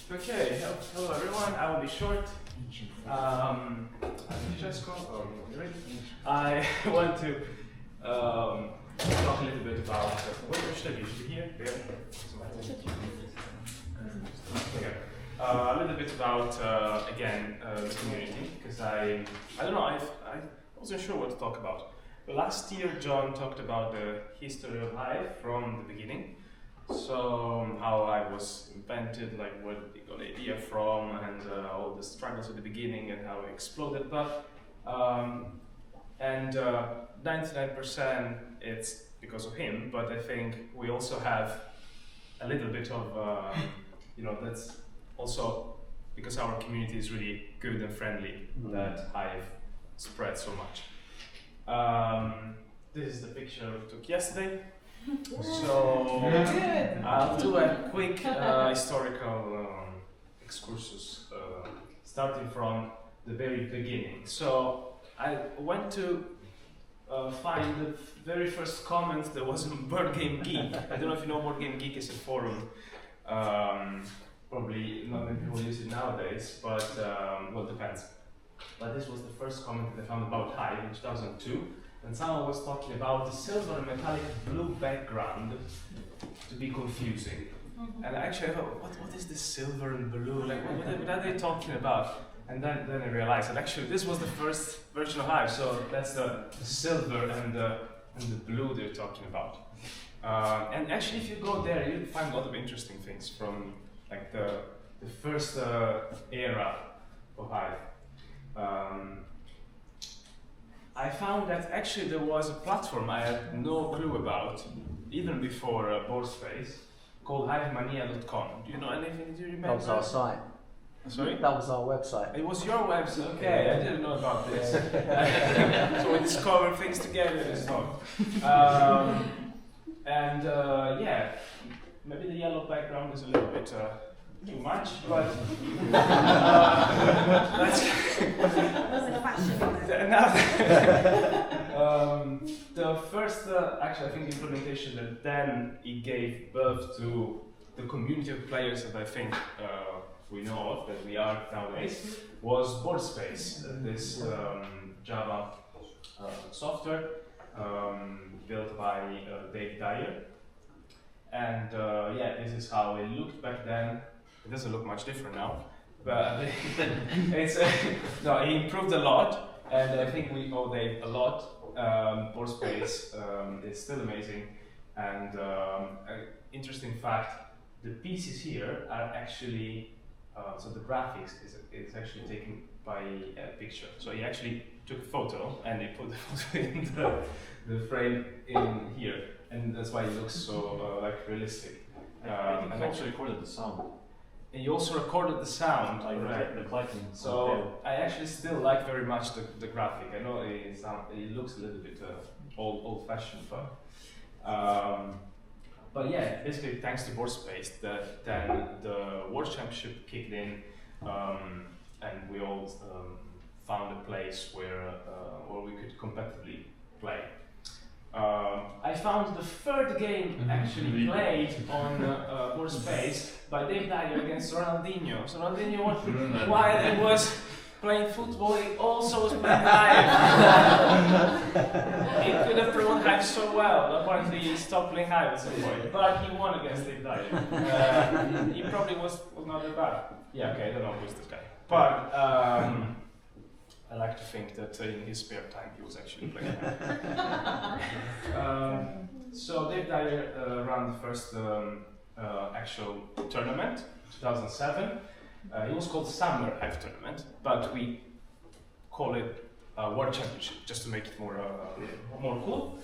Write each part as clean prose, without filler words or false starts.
Okay, hello everyone. I will be short. I'm Francesco. I want to talk a little bit about. What should I be? Should I be here? There. Okay. A little bit about again the community, because I don't know. I wasn't sure what to talk about. Last year, John talked about the history of Hive from the beginning. So how I was invented, like where we got the idea from, and all the struggles at the beginning and how it exploded. But 99% it's because of him. But I think we also have a little bit of, that's also because our community is really good and friendly that Hive spread so much. This is the picture we took yesterday. So I'll do a quick historical excursus, starting from the very beginning. So I went to find the very first comment that was on Board Game Geek. I don't know if you know Board Game Geek is a forum. Probably not many people use it nowadays, but well, it depends. But this was the first comment that I found about Hive in 2002. And someone was talking about the silver and metallic blue background to be confusing. And actually I thought, what is this silver and blue? Like, what are they talking about? And then I realized that actually this was the first version of Hive, so that's the silver and the blue they're talking about. And actually if you go there, you'll find a lot of interesting things from like the first era of Hive. I found that actually there was a platform I had no clue about, even before BoardSpace, called HiveMania.com. Do you know anything? Do you remember? That was our site. Sorry? That was our website. It was your website? Okay, I didn't know about this. So we discovered things together this time. Yeah, maybe the yellow background is a little bit too much, but the first, actually I think the implementation that then it gave birth to the community of players that I think we know of, that we are nowadays, was BoardSpace, this Java software built by Dave Dyer. And this is how it looked back then. It doesn't look much different now, but it's no, he improved a lot, and I think we owe Dave a lot. BoardSpace is still amazing, and an interesting fact: the pieces here are actually so the graphics is actually taken by a picture. So he actually took a photo and he put the photo in the frame in here, and that's why it looks so like realistic. And actually recorded the sound. And you also recorded the sound, right? The clicking. So I actually still like very much the graphic. I know it looks a little bit old-fashioned, but yeah, basically thanks to BoardSpace, then the World Championship kicked in, and we all found a place where we could competitively play. I found the third game actually played on BoardSpace by Dave Dyer against Ronaldinho. So Ronaldinho, while he was playing football, he also was playing Hive. He could have proven Hive so well. Apparently he stopped playing Hive at some point, but he won against Dave Dyer. He probably was not that bad. Yeah, okay, I don't know who's this guy. But I like to think that in his spare time he was actually playing. So Dave Dyer ran the first actual tournament, 2007. It was called Summer Hive Tournament, but we call it World Championship just to make it more cool.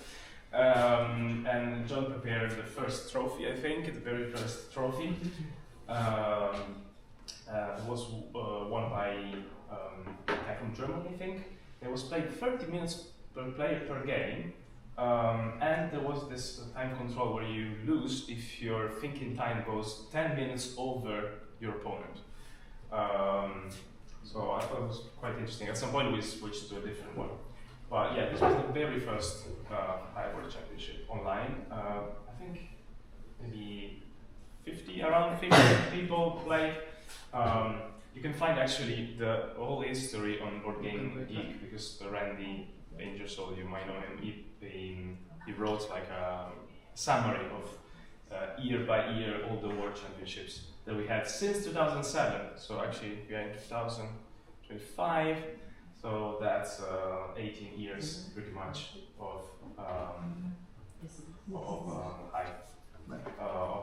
And John prepared the first trophy, I think, the very first trophy. It was won by a guy from Germany, I think. It was played 30 minutes per player per game, and there was this time control where you lose if your thinking time goes 10 minutes over your opponent. So I thought it was quite interesting. At some point we switched to a different one. But yeah, this was the very first Hive World Championship online. I think maybe around 50 people played. You can find actually the whole history on Board Game Geek, because Randy Ingersoll, you might know him, he wrote like a summary of year by year all the World Championships that we had since 2007. So actually we are in 2025, so that's 18 years pretty much of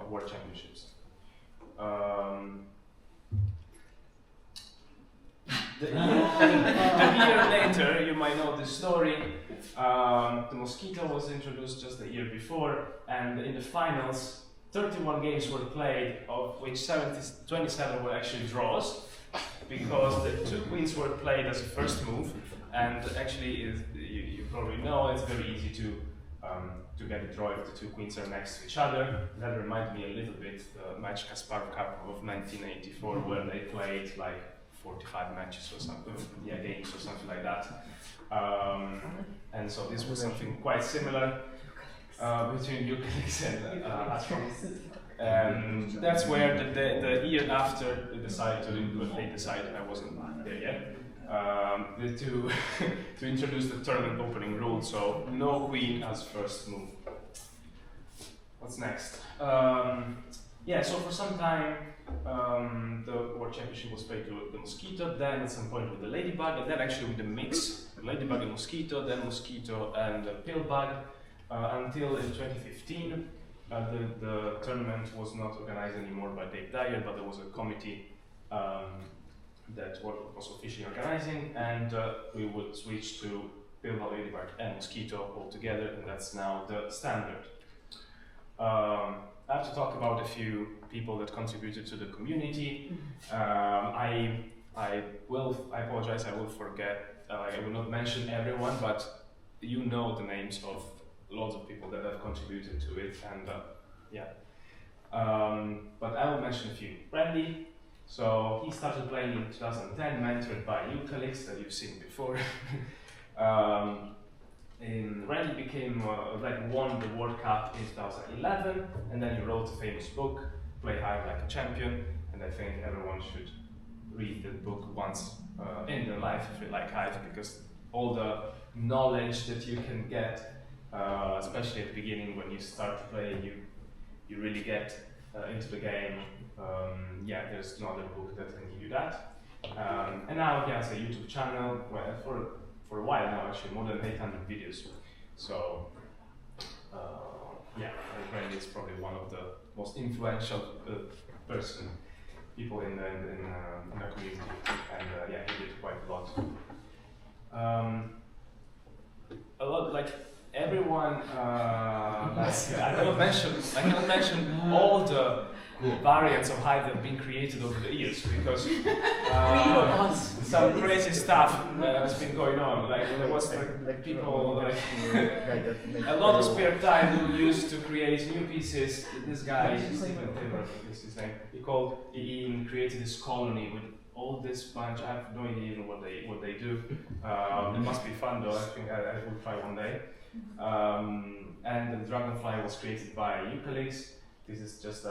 World Championships. The year later, you might know the story. The Mosquito was introduced just the year before, and in the finals, 31 games were played, of which 27 were actually draws, because the 2 queens were played as a first move, and actually, you probably know, it's very easy to get a draw if the 2 queens are next to each other. That reminds me a little bit the match Kasparov Cup of 1984, where they played like 45 matches or something, games or something like that. And so this was something quite similar between Euclid and Astron. That's where the year after they decided I wasn't there yet, to introduce the tournament opening rule, so no queen as first move. What's next? So for some time, the World Championship was played with the Mosquito, then at some point with the Ladybug, and then actually with the mix, Ladybug and Mosquito, then Mosquito and the Pillbug, until in 2015 the tournament was not organized anymore by Dave Dyer, but there was a committee that was officially organizing, and we would switch to Pillbug, Ladybug and Mosquito all together, and that's now the standard. I have to talk about a few people that contributed to the community. I apologize, I will forget. I will not mention everyone, but you know the names of lots of people that have contributed to it, and but I will mention a few. Randy, so he started playing in 2010, mentored by Eucalix that you've seen before. Randy became won the World Cup in 2011, and then he wrote a famous book, Play Hive Like a Champion, and I think everyone should read the book once in their life if you like Hive, because all the knowledge that you can get, especially at the beginning when you start playing, you really get into the game. There's no other book that can give you that. And now he has a YouTube channel where for a while now, actually, more than 800 videos. So, Randy is probably one of the most influential people in the community, and he did quite a lot. Like everyone. I cannot mention all the variants of Hive that have been created over the years, because some crazy stuff has been going on. Like there was people a lot of spare time used to create new pieces. This guy, Stephen Taylor, is his name. He created this colony with all this bunch. I have no idea even what they do. It must be fun though. I think I will try one day. And the Dragonfly was created by Eucalix. This is just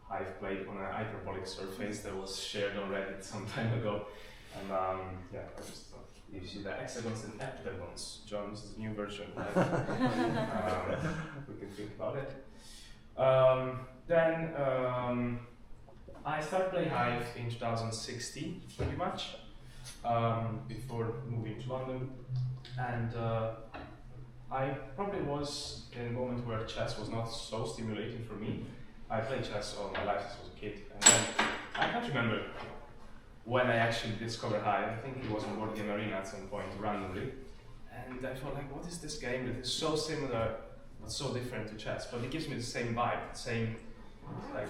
Hive played on a hyperbolic surface that was shared on Reddit some time ago. And I just thought, you see the hexagons and heptagons. John, this is a new version. We can think about it. Then I started playing Hive in 2016, pretty much, before moving to London. And I probably was in a moment where chess was not so stimulating for me. I played chess all my life since I was a kid, and then I can't remember when I actually discovered Hive. I think it was on Board Game Arena at some point, randomly. And I thought, like, what is this game that is so similar but so different to chess? But it gives me the same vibe, the same, like,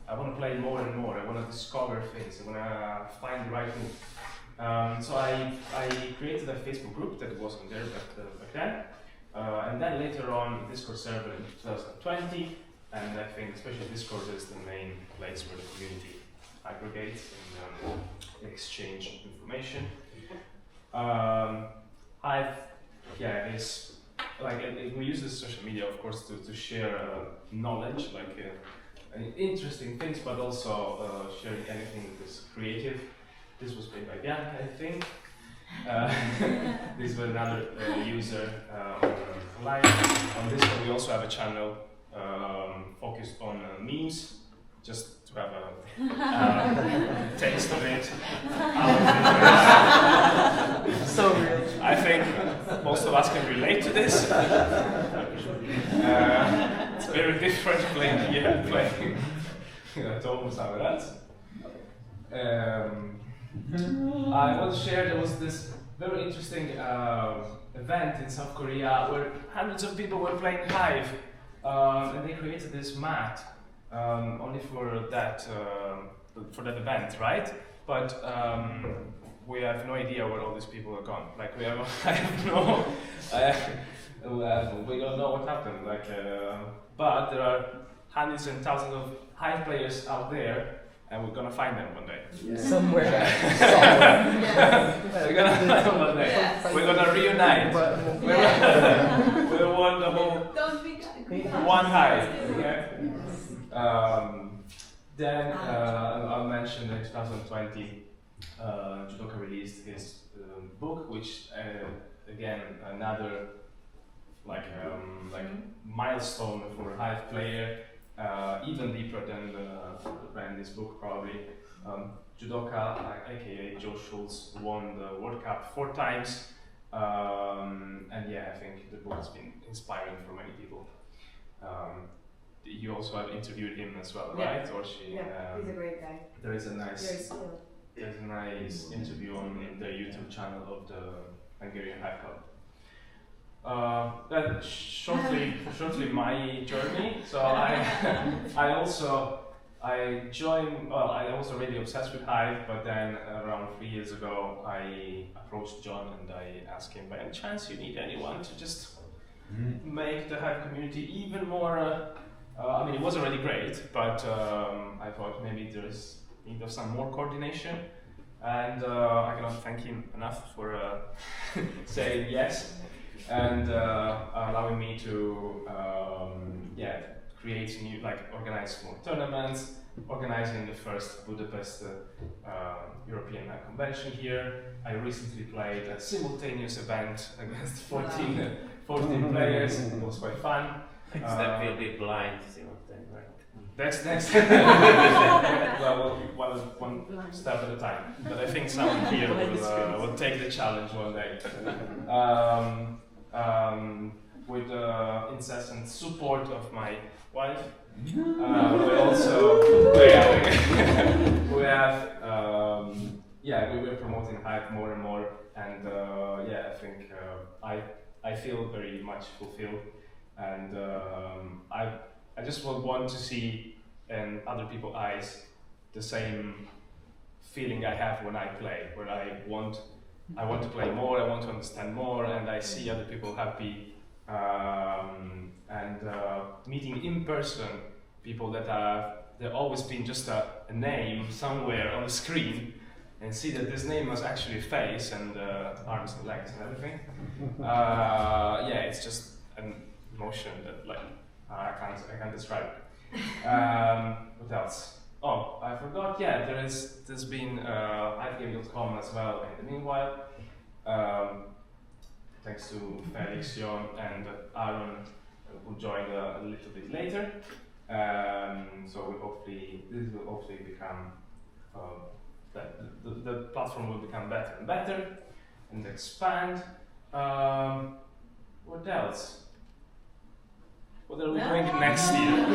I want to play more and more. I want to discover things. I want to find the right move. So I created a Facebook group that wasn't there back then. And then later on, Discord server in 2020, and I think especially Discord is the main place where the community aggregates and exchange information. Hive, is like we use this social media, of course, to share knowledge. Like interesting things, but also sharing anything that is creative. This was made by Bianca, I think. This was another user online. On this one, we also have a channel focused on memes, just to have a taste of it. So real. I think most of us can relate to this. It's very different playing here, playing Tom or someone else. I want to share there was this very interesting event in South Korea where hundreds of people were playing Hive, and they created this mat only for that event, right? But we have no idea where all these people are gone. Like we don't know what happened. Like, but there are hundreds and thousands of Hive players out there. And we're gonna find them one day. Yeah. Somewhere. We're gonna find them one day. Yeah. We're gonna reunite. We want the whole one Hive. Okay? Then I'll mention in 2020, Judoka released his book, which again another milestone for a Hive player. Even deeper than this book probably. Judoka, aka Joe Schultz, won the World Cup 4 times, and yeah, I think the book has been inspiring for many people. You also have interviewed him as well, right? Or she? Yeah, he's a great guy. There's a nice interview on the YouTube channel of the Hungarian Hive Club. That shortly my journey. So I joined. Well, I was already obsessed with Hive, but then around 3 years ago, I approached John and I asked him, by any chance you need anyone to just make the Hive community even more. I mean, it was already great, but I thought maybe there's need of some more coordination. And I cannot thank him enough for saying yes. And allowing me to create new, organize more tournaments, organizing the first Budapest European Hive Convention here. I recently played a simultaneous event against 14 players. It was quite fun. That will be blind simultaneous, right? That's next. One step at a time. But I think someone here will take the challenge one day. With the incessant support of my wife, we were promoting Hive more and more, and I think I feel very much fulfilled, and I just want to see in other people's eyes the same feeling I have when I play, where I want to play more, I want to understand more, and I see other people happy, and meeting in person people that they've always been just a name somewhere on the screen, and see that this name has actually a face and arms and legs and everything. It's just an emotion that I can't describe. What else? Oh, I forgot. Yeah, there's been HiveGame.com as well. In the meanwhile, thanks to Felix, Jon, and Aaron, who joined a little bit later. So this will hopefully become the platform will become better and better and expand. What else? What are we going next year?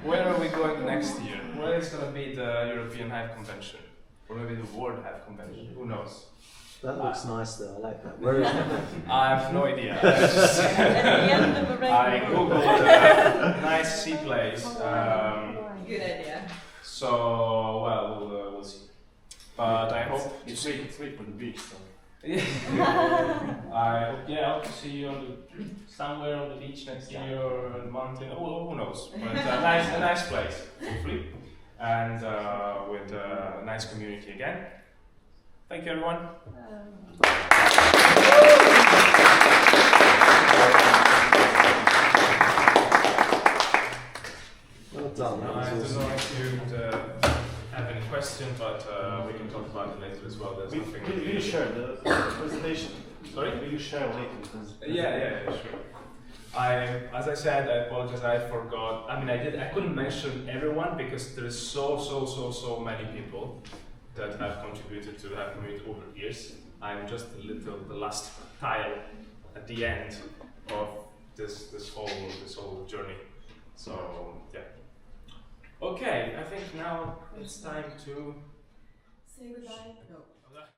Where are we going next year? Where is going to be the European Hive Convention? Or maybe the World Hive Convention? Who knows? That looks nice though, I like that. Where is it? I have no idea. I googled nice sea place. Good idea. So, we'll see. But I hope it's late for the beach. So. I hope to see you somewhere on the beach next year or on the mountain. Who knows? But a nice place, hopefully, and with a nice community again. Thank you, everyone. done. That I was don't know awesome. if you have any question, but we can talk about it later as well. There's nothing. Will you share the presentation? Sorry? Will you share later the presentation? Yeah, sure. As I said, I apologize. I forgot. I mean, I couldn't mention everyone because there is so many people that have contributed to the Hive community over the years. I'm just the last tile at the end of this whole journey. So yeah. Okay, I think now it's time to Say goodbye. No.